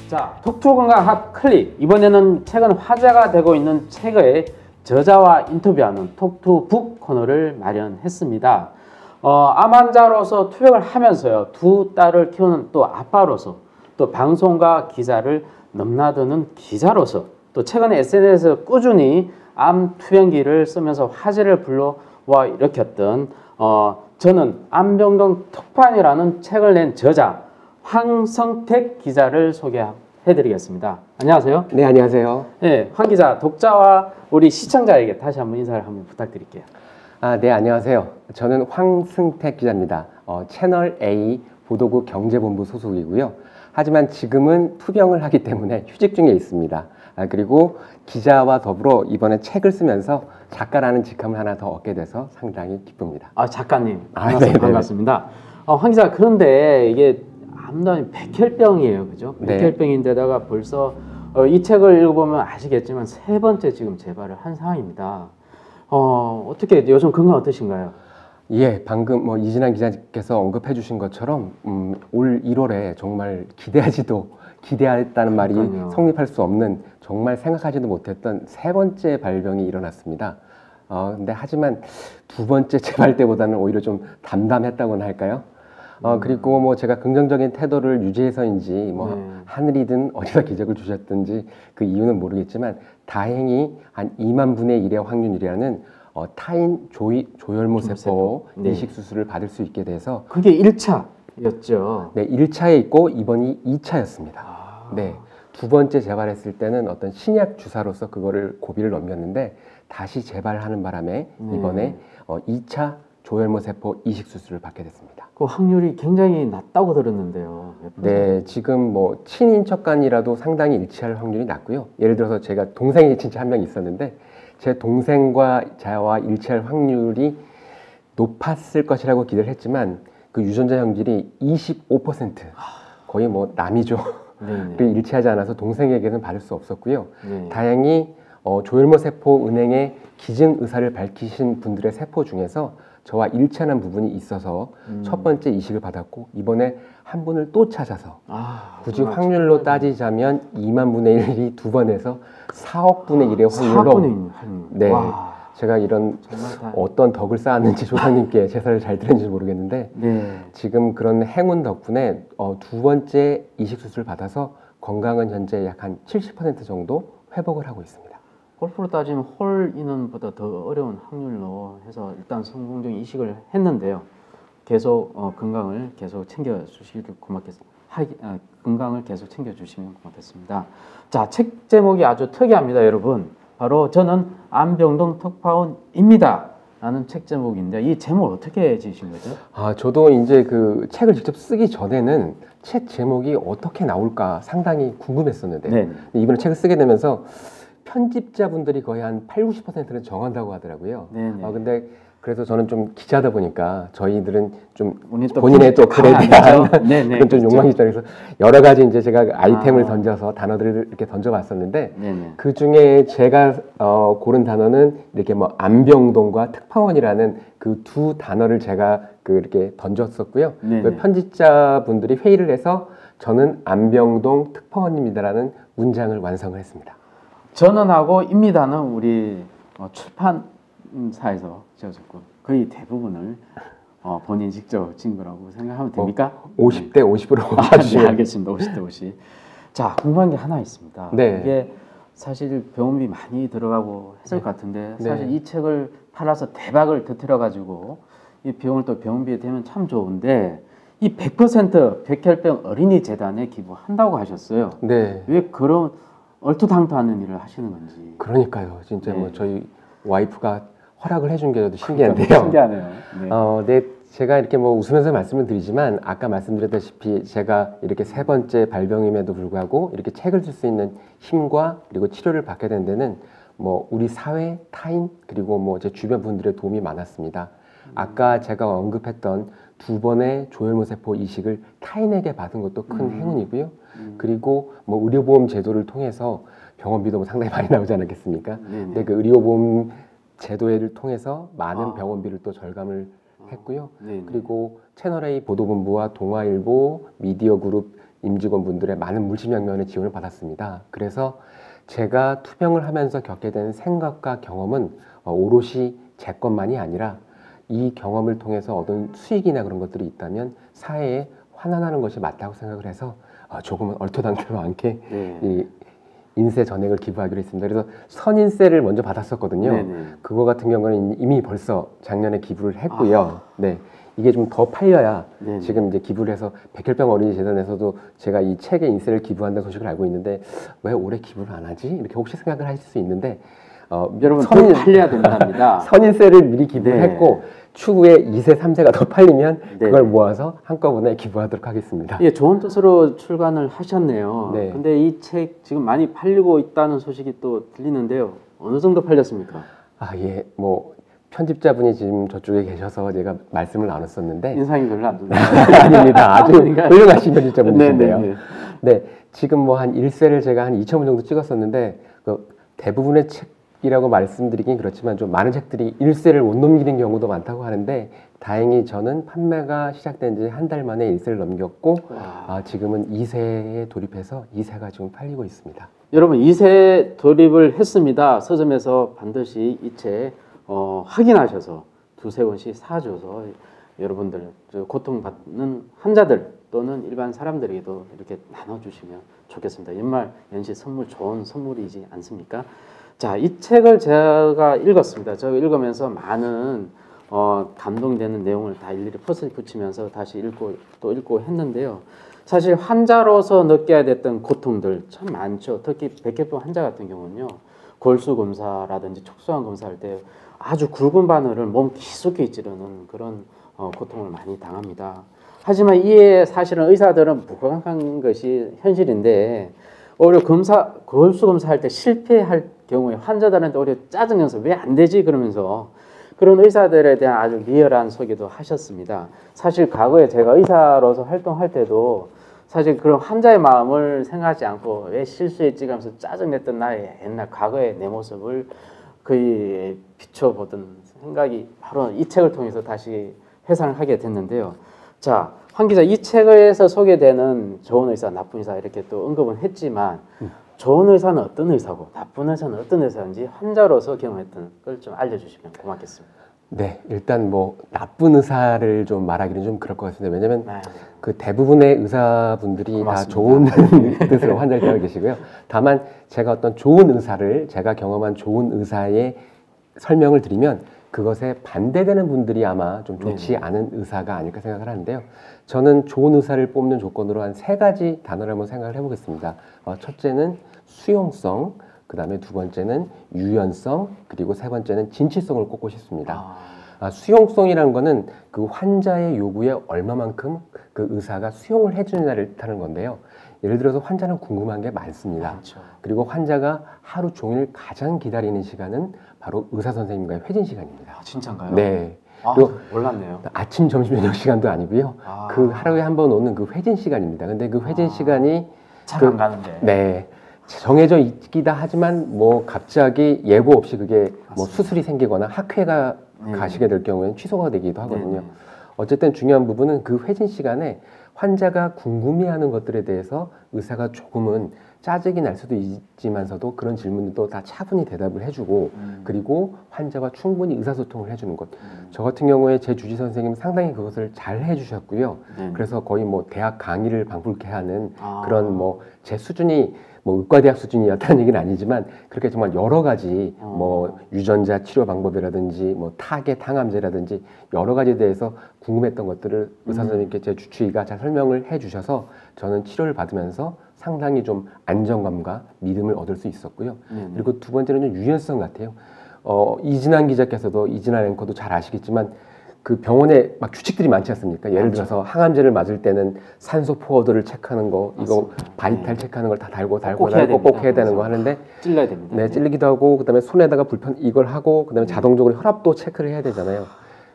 자, 톡투건강 핫 클릭. 이번에는 최근 화제가 되고 있는 책의 저자와 인터뷰하는 톡투북 코너를 마련했습니다. 암 환자로서 투병을 하면서요, 두 딸을 키우는 또 아빠로서, 또 방송과 기자를 넘나드는 기자로서, 또 최근에 SNS에서 꾸준히 암 투병기를 쓰면서 화제를 불러와 일으켰던 저는 암병동 특파원이라는 책을 낸 저자 황성택 기자를 소개해드리겠습니다. 안녕하세요. 네, 안녕하세요. 네, 황 기자, 독자와 우리 시청자에게 다시 한번 인사를 한번 부탁드릴게요. 네, 안녕하세요. 저는 황승택 기자입니다. 채널 A 보도국 경제본부 소속이고요. 하지만 지금은 투병을 하기 때문에 휴직 중에 있습니다. 그리고 기자와 더불어 이번에 책을 쓰면서 작가라는 직함을 하나 더 얻게 돼서 상당히 기쁩니다. 작가님, 반갑습니다. 황 기자, 그런데 이게 암담이 백혈병이에요, 그죠? 네. 백혈병인데다가 벌써 이 책을 읽어보면 아시겠지만 세 번째 지금 재발을 한 상황입니다. 어떻게 요즘 건강 어떠신가요? 예, 방금 이진환 기자께서 언급해 주신 것처럼 올 1월에 정말 기대했다는 말이 성립할 수 없는, 정말 생각하지도 못했던 세 번째 발병이 일어났습니다. 근데 하지만 두 번째 재발 때보다는 오히려 좀 담담했다고나 할까요? 그리고 제가 긍정적인 태도를 유지해서인지 하늘이든 어디서 기적을 주셨든지 그 이유는 모르겠지만 다행히 한 2만 분의 1의 확률이라는 타인 조혈모 세포 이식 수술을 받을 수 있게 돼서, 그게 1차였죠. 네, 1차에 있고 이번이 2차였습니다. 네, 두 번째 재발했을 때는 어떤 신약 주사로서 그거를 고비를 넘겼는데 다시 재발하는 바람에 이번에 2차 조혈모 세포 이식 수술을 받게 됐습니다. 그 확률이 굉장히 낮다고 들었는데요. 네, 지금 친인척간이라도 상당히 일치할 확률이 낮고요. 예를 들어서 제가 동생이 진짜 한 명 있었는데 제 동생과 저와 일치할 확률이 높았을 것이라고 기대를 했지만 그 유전자 형질이 25%, 거의 남이죠. 그 일치하지 않아서 동생에게는 받을 수 없었고요. 다행히 조혈모 세포 은행의 기증 의사를 밝히신 분들의 세포 중에서 저와 일치하는 부분이 있어서 첫 번째 이식을 받았고, 이번에 한 분을 또 찾아서 굳이 확률로 따지자면 2만 분의 1이 두 번 해서 4억 분의 1의 확률로, 네, 제가 이런 어떤 덕을 쌓았는지 조상님께 제사를 잘 드렸는지 모르겠는데 지금 그런 행운 덕분에 두 번째 이식 수술을 받아서 건강은 현재 약 한 70% 정도 회복을 하고 있습니다. 골프로 따지면 홀 인원보다 더 어려운 확률로 해서 일단 성공적인 이식을 했는데요. 계속 건강을 계속 챙겨주시길 고맙겠습니다. 건강을 계속 챙겨주시면 고맙겠습니다. 자, 책 제목이 아주 특이합니다, 여러분. 바로 저는 암병동 특파원입니다 라는 책 제목인데 이 제목을 어떻게 지으신 거죠? 저도 이제 그 책을 직접 쓰기 전에는 책 제목이 어떻게 나올까 상당히 궁금했었는데 이번에 책을 쓰게 되면서 편집자분들이 거의 한 80~90%는 정한다고 하더라고요. 근데 그래서 저는 좀 기자다 보니까 저희들은 좀 본인의 또 글에 대한 그런 좀 욕망이 있다. 그래서 여러 가지 이제 제가 아이템을 던져서 단어들을 이렇게 던져봤었는데 그 중에 제가 고른 단어는 이렇게 암병동과 특파원이라는 그 두 단어를 제가 이렇게 던졌었고요. 그 편집자분들이 회의를 해서 저는 암병동 특파원입니다라는 문장을 완성을 했습니다. 저는하고 입니다는 우리 출판사에서 지어졌고 거의 대부분을 본인 직접 진 거라고 생각하면 됩니까? 50대 50으로 네, 알겠습니다. 50대 50. 자, 궁금한 게 하나 있습니다. 이게 사실 병원비 많이 들어가고 했을 것 같은데 사실 이 책을 팔아서 대박을 터뜨려가지고 이 병을 또 병원비에 대면 참 좋은데 이 100% 백혈병 어린이 재단에 기부한다고 하셨어요. 왜 그런 얼토당토하는 일을 하시는 건지. 그러니까요. 진짜 저희 와이프가 허락을 해준 게 저도 신기한데요. 신기하네요. 제가 이렇게 웃으면서 말씀을 드리지만 아까 말씀드렸다시피 제가 이렇게 세 번째 발병임에도 불구하고 이렇게 책을 쓸 수 있는 힘과 그리고 치료를 받게 된 데는 우리 사회, 타인, 그리고 제 주변 분들의 도움이 많았습니다. 아까 제가 언급했던 두 번의 조혈모 세포 이식을 타인에게 받은 것도 큰 행운이고요. 그리고 의료보험 제도를 통해서 병원비도 상당히 많이 나오지 않았겠습니까? 근데 그 의료보험 제도를 통해서 많은 병원비를 또 절감을 했고요. 그리고 채널A 보도본부와 동아일보, 미디어그룹, 임직원분들의 많은 물심양면의 지원을 받았습니다. 그래서 제가 투병을 하면서 겪게 된 생각과 경험은 오롯이 제 것만이 아니라 이 경험을 통해서 얻은 수익이나 그런 것들이 있다면 사회에 환원하는 것이 맞다고 생각을 해서 조금은 얼토당토로 않게 이 인쇄 전액을 기부하기로 했습니다. 그래서 선인세를 먼저 받았었거든요. 네네. 그거 같은 경우는 이미 벌써 작년에 기부를 했고요. 네. 이게 좀 더 팔려야 네네. 지금 이제 기부를 해서 백혈병 어린이 재단에서도 제가 이 책의 인쇄를 기부한다는 소식을 알고 있는데 왜 올해 기부를 안 하지? 이렇게 혹시 생각을 하실 수 있는데 여러분 더 팔려야 된답니다. 선인세를 미리 기부를 네. 했고 추후에 2세, 3세가 더 팔리면 네. 그걸 모아서 한꺼번에 기부하도록 하겠습니다. 예, 좋은 뜻으로 출간을 하셨네요. 네. 근데 이 책 지금 많이 팔리고 있다는 소식이 또 들리는데요. 어느 정도 팔렸습니까? 예, 뭐 편집자분이 지금 저쪽에 계셔서 제가 말씀을 나눴었는데 인상이 별로 안 좋네요. 아닙니다. 아주 훌륭하신 편집자분이신데요. 네네네. 네, 지금 뭐 한 1세를 제가 한 2,000부 정도 찍었었는데 대부분의 책이라고 말씀드리긴 그렇지만 좀 많은 책들이 1세를 못 넘기는 경우도 많다고 하는데 다행히 저는 판매가 시작된 지 한 달 만에 1세를 넘겼고 지금은 2세에 돌입해서 2세가 지금 팔리고 있습니다. 여러분 2세 돌입을 했습니다. 서점에서 반드시 이 책 확인하셔서 두세 권씩 사줘서 여러분들 고통받는 환자들 또는 일반 사람들에게도 이렇게 나눠주시면 좋겠습니다. 연말 연시 선물 좋은 선물이지 않습니까? 자, 이 책을 제가 읽었습니다. 제가 읽으면서 많은 감동되는 내용을 다 일일이 포스트 붙이면서 다시 읽고 또 읽고 했는데요. 사실 환자로서 느껴야 됐던 고통들 참 많죠. 특히 백혈병 환자 같은 경우는요. 골수 검사라든지 촉수암 검사할 때 아주 굵은 바늘을 몸 깊숙이 찌르는 그런 고통을 많이 당합니다. 하지만 이에 사실은 의사들은 무감한 것이 현실인데 오히려 골수 검사할 때 실패할 경우에 환자들한테 오히려 짜증내서 왜 안 되지 그러면서 그런 의사들에 대한 아주 리얼한 소개도 하셨습니다. 사실 과거에 제가 의사로서 활동할 때도 사실 그런 환자의 마음을 생각하지 않고 왜 실수했지 하면서 짜증냈던 나의 옛날 과거의 내 모습을 거의 비춰보던 생각이 바로 이 책을 통해서 다시 회상을 하게 됐는데요. 자, 황 기자, 이 책에서 소개되는 좋은 의사, 나쁜 의사 이렇게 또 언급은 했지만 좋은 의사는 어떤 의사고 나쁜 의사는 어떤 의사인지 환자로서 경험했던 걸 좀 알려주시면 고맙겠습니다. 네, 일단 뭐 나쁜 의사를 좀 말하기는 좀 그럴 것 같습니다. 왜냐하면 네. 그 대부분의 의사분들이 고맙습니다. 다 좋은 뜻으로 환자를 대하고 계시고요. 다만 제가 어떤 좋은 의사를 제가 경험한 좋은 의사의 설명을 드리면 그것에 반대되는 분들이 아마 좀 좋지 않은 의사가 아닐까 생각을 하는데요. 저는 좋은 의사를 뽑는 조건으로 한 3가지 단어를 한번 생각을 해보겠습니다. 첫째는 수용성, 그 다음에 두 번째는 유연성, 그리고 세 번째는 진취성을 꼽고 싶습니다. 수용성이라는 거는 그 환자의 요구에 얼마만큼 그 의사가 수용을 해주느냐를 뜻하는 건데요. 예를 들어서 환자는 궁금한 게 많습니다. 그렇죠. 그리고 환자가 하루 종일 가장 기다리는 시간은 바로 의사 선생님과의 회진 시간입니다. 진짜인가요? 네. 그리고 몰랐네요. 아침, 점심, 저녁 시간도 아니고요. 그 하루에 한 번 오는 그 회진 시간입니다. 근데 그 회진 시간이 잘 안 가는데. 네. 정해져 있기다 하지만 뭐 갑자기 예고 없이 그게 뭐 수술이 생기거나 학회가 가시게 될 경우에는 취소가 되기도 하거든요. 어쨌든 중요한 부분은 그 회진 시간에 환자가 궁금해하는 것들에 대해서 의사가 조금은 짜증이 날 수도 있지만서도 그런 질문도 다 차분히 대답을 해주고 그리고 환자와 충분히 의사소통을 해주는 것. 저 같은 경우에 제 주治선생님 상당히 그것을 잘 해주셨고요. 그래서 거의 뭐 대학 강의를 방불케 하는 그런 뭐 제 수준이 뭐 의과대학 수준이었다는 얘기는 아니지만 그렇게 정말 여러 가지 뭐 유전자 치료 방법이라든지 뭐 타겟 항암제라든지 여러 가지에 대해서 궁금했던 것들을 의사 선생님께 제 주치의가 잘 설명을 해주셔서 저는 치료를 받으면서 상당히 좀 안정감과 믿음을 얻을 수 있었고요. 그리고 두 번째는 유연성 같아요. 이진환 기자께서도 이진환 앵커도 잘 아시겠지만 그 병원에 막 규칙들이 많지 않습니까? 예를 들어서 항암제를 맞을 때는 산소 포워드를 체크하는 거, 이거 바이탈 체크하는 걸 다 달고 꼭 해야 되는 거 하는데 찔러야 됩니다. 네, 찔리기도 하고 그다음에 손에다가 불편 이걸 하고 그다음에 자동적으로 혈압도 체크를 해야 되잖아요.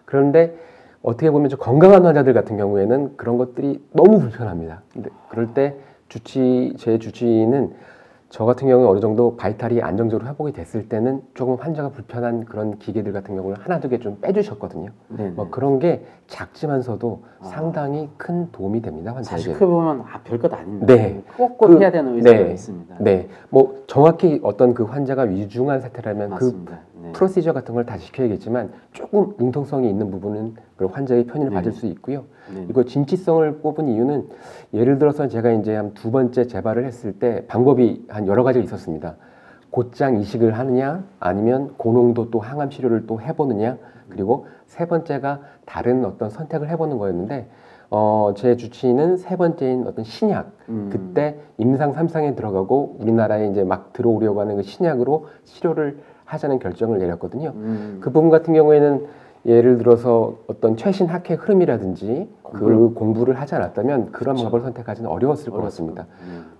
그런데 어떻게 보면 저 건강한 환자들 같은 경우에는 그런 것들이 너무 불편합니다. 근데 그럴 때 제 주치의는 저 같은 경우는 어느 정도 바이탈이 안정적으로 회복이 됐을 때는 조금 환자가 불편한 그런 기계들 같은 경우를 하나 두 개 좀 빼주셨거든요. 뭐 그런 게 작지만서도 상당히 큰 도움이 됩니다. 환자에게. 사실 그 보면 별것 아닙니다. 네. 꼭 해야 되는 의사가 있습니다. 네. 뭐 정확히 어떤 그 환자가 위중한 상태라면 맞습니다. 그 프로시저 같은 걸 다 지켜야겠지만 조금 융통성이 있는 부분은 그 환자의 편의를 받을 수 있고요. 이거 진취성을 뽑은 이유는 예를 들어서 제가 이제 한 두 번째 재발을 했을 때 방법이 한 여러 가지가 있었습니다. 곧장 이식을 하느냐, 아니면 고농도 또 항암 치료를 또 해보느냐, 그리고 세 번째가 다른 어떤 선택을 해보는 거였는데, 제 주치의는 세 번째인 어떤 신약, 그때 임상 3상에 들어가고 우리나라에 이제 막 들어오려고 하는 그 신약으로 치료를 하자는 결정을 내렸거든요. 그 부분 같은 경우에는 예를 들어서 어떤 최신 학회 흐름이라든지 그 공부를 하지 않았다면 그런 방법을 선택하기는 어려웠을 것 같습니다.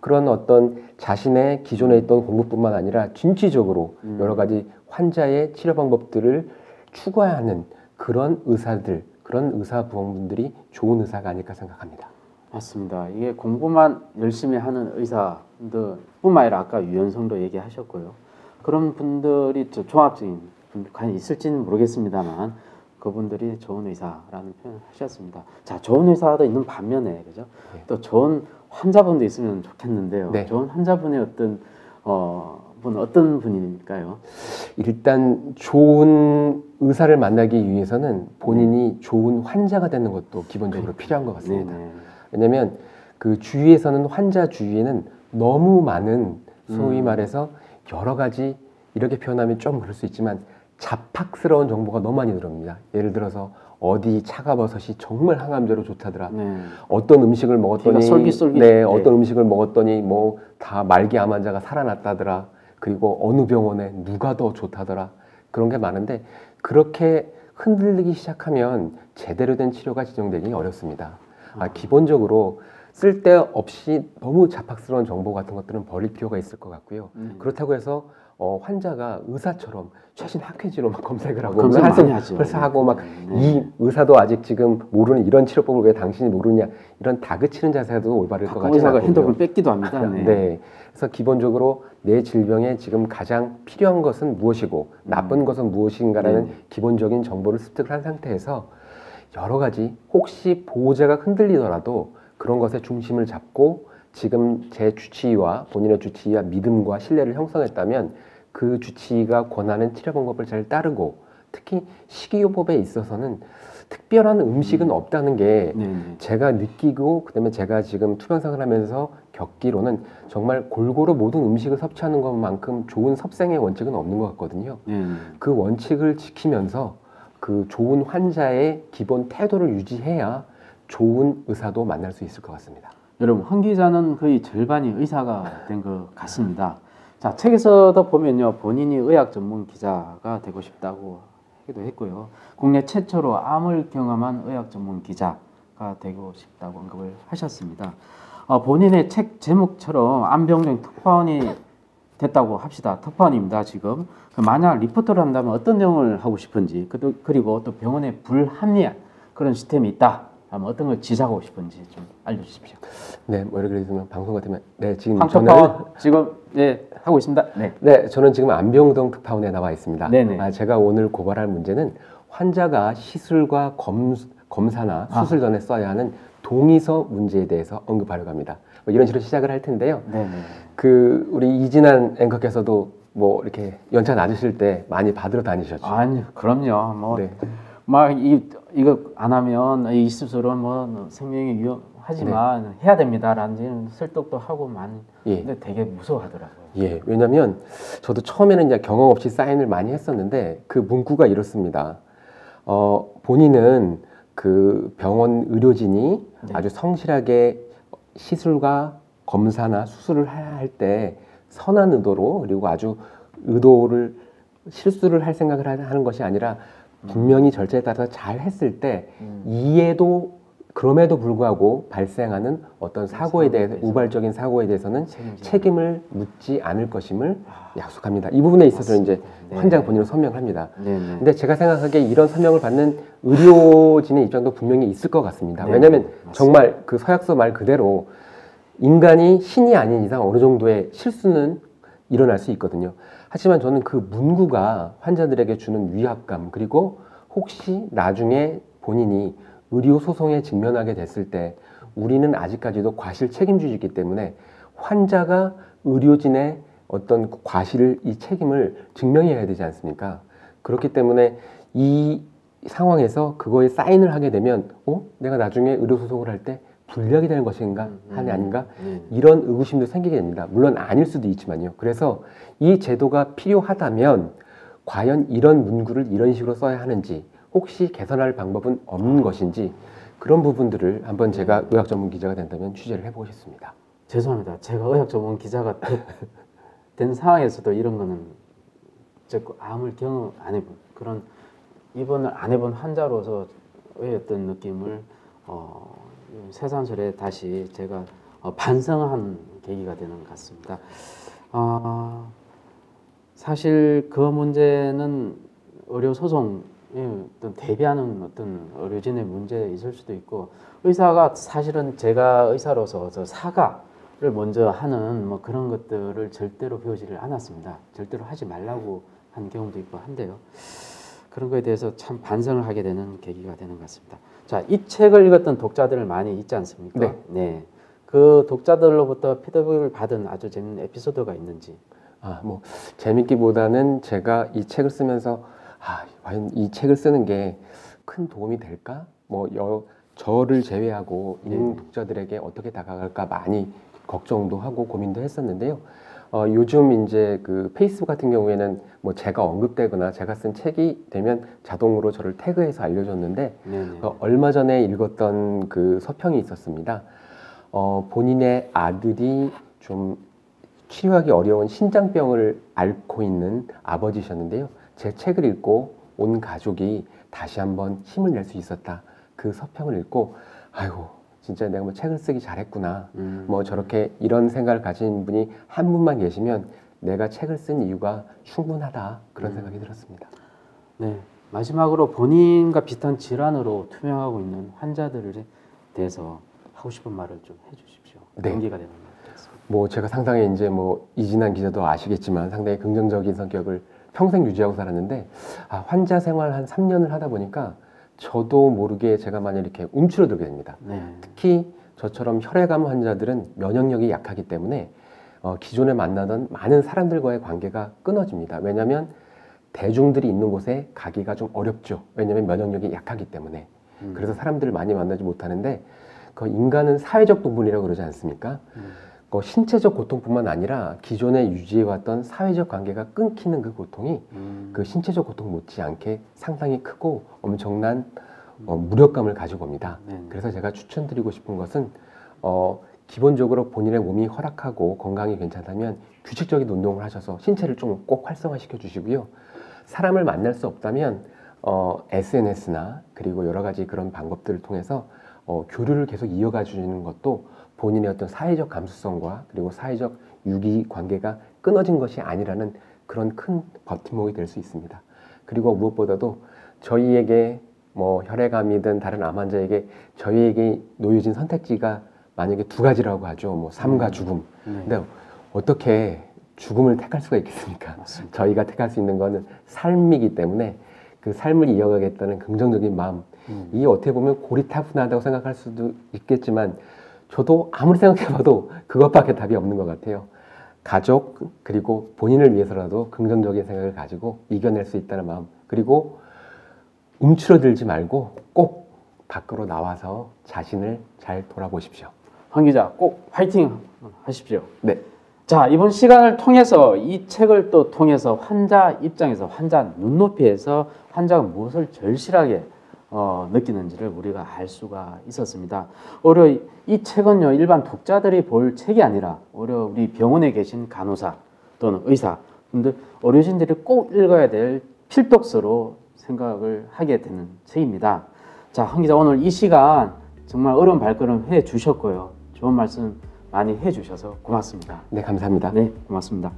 그런 어떤 자신의 기존에 있던 공부뿐만 아니라 진취적으로 여러 가지 환자의 치료 방법들을 추구하는 그런 의사들, 그런 의사부원분들이 좋은 의사가 아닐까 생각합니다. 맞습니다. 이게 공부만 열심히 하는 의사들뿐만 아니라 아까 유연성도 얘기하셨고요. 그런 분들이 종합적인 과연 있을지는 모르겠습니다만 그분들이 좋은 의사라는 표현을 하셨습니다. 자, 좋은 의사도 있는 반면에 그죠? 또 좋은 환자분도 있으면 좋겠는데요. 좋은 환자분의 어떤 분일까요? 일단 좋은 의사를 만나기 위해서는 본인이 좋은 환자가 되는 것도 기본적으로 필요한 것 같습니다. 왜냐하면 그 주위에서는 환자 주위에는 너무 많은 소위 말해서 여러 가지 이렇게 표현하면 좀 그럴 수 있지만 잡학스러운 정보가 너무 많이 들어옵니다. 예를 들어서 어디 차가버섯이 정말 항암제로 좋다더라. 어떤 음식을 먹었더니 어떤 음식을 먹었더니 뭐 다 말기 암 환자가 살아났다더라. 그리고 어느 병원에 누가 더 좋다더라. 그런 게 많은데 그렇게 흔들리기 시작하면 제대로 된 치료가 지정되기 어렵습니다. 기본적으로 쓸데없이 너무 잡학스러운 정보 같은 것들은 버릴 필요가 있을 것 같고요. 그렇다고 해서 환자가 의사처럼 최신 학회지로 막 검색을 하고 그래서 하고 막 이 의사도 아직 지금 모르는 이런 치료법을 왜 당신이 모르냐 이런 다그치는 자세도 올바를 것 같지 않고요. 핸드폰을 뺏기도 합니다. 그래서 기본적으로 내 질병에 지금 가장 필요한 것은 무엇이고 나쁜 것은 무엇인가라는 기본적인 정보를 습득을 한 상태에서 여러 가지 혹시 보호자가 흔들리더라도 그런 것에 중심을 잡고 지금 제 주치의와 본인의 주치의와 믿음과 신뢰를 형성했다면 그 주치의가 권하는 치료 방법을 잘 따르고 특히 식이요법에 있어서는 특별한 음식은 없다는 게 제가 느끼고 그다음에 제가 지금 투병생활을 하면서 겪기로는 정말 골고루 모든 음식을 섭취하는 것만큼 좋은 섭생의 원칙은 없는 것 같거든요. 그 원칙을 지키면서 그 좋은 환자의 기본 태도를 유지해야 좋은 의사도 만날 수 있을 것 같습니다. 여러분, 황 기자는 거의 절반이 의사가 된 것 같습니다. 자, 책에서도 보면요, 본인이 의학 전문 기자가 되고 싶다고 하기도 했고요. 국내 최초로 암을 경험한 의학 전문 기자가 되고 싶다고 언급을 하셨습니다. 본인의 책 제목처럼 암병정 특파원이 됐다고 합시다. 특파원입니다, 지금. 만약 리포터를 한다면 어떤 내용을 하고 싶은지, 그리고 또 병원에 불합리한 그런 시스템이 있다. 어떤 걸 지적하고 싶은지 좀 알려주십시오. 네, 뭐 이렇게 되면 방송 같으면 지금 저는 지금 하고 있습니다. 저는 지금 안병동 특파원에 나와 있습니다. 제가 오늘 고발할 문제는 환자가 시술과 검사나 수술 전에 써야 하는 동의서 문제에 대해서 언급하려고 합니다. 이런 식으로 시작을 할 텐데요. 그 우리 이진한 앵커께서도 뭐 이렇게 연차 낮으실 때 많이 받으러 다니셨죠? 아니, 그럼요. 이거 안 하면 이 수술은 뭐 생명이 위험하지만 해야 됩니다라는 설득도 하고 근데 되게 무서워하더라고요. 왜냐하면 저도 처음에는 이제 경험 없이 사인을 많이 했었는데 그 문구가 이렇습니다. 본인은 그 병원 의료진이 아주 성실하게 시술과 검사나 수술을 할 때 선한 의도로 그리고 아주 실수를 할 생각을 하는 것이 아니라 분명히 절차에 따라서 잘 했을 때 이해도 그럼에도 불구하고 발생하는 어떤 사고에 대해서 우발적인 사고에 대해서는 책임을 묻지 않을 것임을 약속합니다. 이 부분에 있어서 이제 환자가 본인을 서명을 합니다. 근데 제가 생각하기에 이런 서명을 받는 의료진의 입장도 분명히 있을 것 같습니다. 왜냐하면 정말 그 서약서 말 그대로 인간이 신이 아닌 이상 어느 정도의 실수는 일어날 수 있거든요. 하지만 저는 그 문구가 환자들에게 주는 위압감, 그리고 혹시 나중에 본인이 의료 소송에 직면하게 됐을 때 우리는 아직까지도 과실 책임주의이기 때문에 환자가 의료진의 어떤 과실을, 이 책임을 증명해야 되지 않습니까? 그렇기 때문에 이 상황에서 그거에 사인을 하게 되면 내가 나중에 의료소송을 할 때 불리하게 되는 것인가 아닌가 이런 의구심도 생기게 됩니다. 물론 아닐 수도 있지만요. 그래서 이 제도가 필요하다면 과연 이런 문구를 이런 식으로 써야 하는지, 혹시 개선할 방법은 없는 것인지, 그런 부분들을 한번 제가 의학 전문 기자가 된다면 취재를 해보고 싶습니다. 죄송합니다. 제가 의학 전문 기자가 된 상황에서도 이런 거는 암을 경험 안 해본, 그런 입원을 안 해본 환자로서의 어떤 느낌을 새삼스레 다시 제가 반성한 계기가 되는 것 같습니다. 사실 그 문제는 의료 소송에 어떤 대비하는 어떤 의료진의 문제 있을 수도 있고, 의사가 사실은 제가 의사로서 사과를 먼저 하는 뭐 그런 것들을 절대로 배우지를 않았습니다. 절대로 하지 말라고 한 경우도 있고 한데요. 그런 거에 대해서 참 반성을 하게 되는 계기가 되는 것 같습니다. 자, 이 책을 읽었던 독자들을 많이 있지 않습니까? 네. 네. 그 독자들로부터 피드백을 받은 아주 재밌는 에피소드가 있는지. 뭐 재밌기보다는 제가 이 책을 쓰면서 과연 이 책을 쓰는 게 큰 도움이 될까? 저를 제외하고 있는 독자들에게 어떻게 다가갈까 많이 걱정도 하고 고민도 했었는데요. 요즘 이제 그 페이스북 같은 경우에는 뭐 제가 언급되거나 제가 쓴 책이 되면 자동으로 저를 태그해서 알려줬는데, 얼마 전에 읽었던 그 서평이 있었습니다. 본인의 아들이 좀 치료하기 어려운 신장병을 앓고 있는 아버지셨는데요. 제 책을 읽고 온 가족이 다시 한번 힘을 낼 수 있었다. 그 서평을 읽고 아이고 진짜 내가 뭐 책을 쓰기 잘했구나. 뭐 저렇게 이런 생각을 가진 분이 한 분만 계시면 내가 책을 쓴 이유가 충분하다. 그런 생각이 들었습니다. 네. 마지막으로 본인과 비슷한 질환으로 투명하고 있는 환자들에 대해서 하고 싶은 말을 좀 해주십시오. 네. 연기가 되는 것 같습니다. 뭐 제가 상당히 이제 뭐 이진환 기자도 아시겠지만 상당히 긍정적인 성격을 평생 유지하고 살았는데, 환자 생활 한 3년을 하다 보니까 저도 모르게 제가 많이 이렇게 움츠러들게 됩니다. 네. 특히 저처럼 혈액암 환자들은 면역력이 약하기 때문에 기존에 만나던 많은 사람들과의 관계가 끊어집니다. 왜냐하면 대중들이 있는 곳에 가기가 좀 어렵죠. 왜냐하면 면역력이 약하기 때문에. 그래서 사람들을 많이 만나지 못하는데, 그 인간은 사회적 동물이라고 그러지 않습니까? 신체적 고통뿐만 아니라 기존에 유지해왔던 사회적 관계가 끊기는 그 고통이 그 신체적 고통 못지않게 상당히 크고 엄청난 무력감을 가지고 옵니다. 그래서 제가 추천드리고 싶은 것은 기본적으로 본인의 몸이 허락하고 건강이 괜찮다면 규칙적인 운동을 하셔서 신체를 좀 꼭 활성화시켜 주시고요. 사람을 만날 수 없다면 SNS나 그리고 여러 가지 그런 방법들을 통해서 교류를 계속 이어가 주는 것도 본인의 어떤 사회적 감수성과 그리고 사회적 유기 관계가 끊어진 것이 아니라는 그런 큰 버팀목이 될 수 있습니다. 그리고 무엇보다도 저희에게 뭐 혈액암이든 다른 암 환자에게 저희에게 놓여진 선택지가 만약에 두 가지라고 하죠. 뭐 삶과 죽음. 근데 어떻게 죽음을 택할 수가 있겠습니까? 맞습니다. 저희가 택할 수 있는 거는 삶이기 때문에 그 삶을 이어가겠다는 긍정적인 마음, 이게 어떻게 보면 고리타분하다고 생각할 수도 있겠지만 저도 아무리 생각해봐도 그것밖에 답이 없는 것 같아요. 가족 그리고 본인을 위해서라도 긍정적인 생각을 가지고 이겨낼 수 있다는 마음, 그리고 움츠러들지 말고 꼭 밖으로 나와서 자신을 잘 돌아보십시오. 황 기자 꼭 화이팅 하십시오. 네. 자, 이번 시간을 통해서 이 책을 또 통해서 환자 입장에서, 환자 눈높이에서 환자가 무엇을 절실하게 느끼는지를 우리가 알 수가 있었습니다. 오히려 이 책은요, 일반 독자들이 볼 책이 아니라 오히려 우리 병원에 계신 간호사 또는 의사 분들, 의료진들이 꼭 읽어야 될 필독서로 생각을 하게 되는 책입니다. 자, 황 기자 오늘 이 시간 정말 어려운 발걸음 해 주셨고요. 좋은 말씀 많이 해 주셔서 고맙습니다. 네, 감사합니다. 네, 고맙습니다.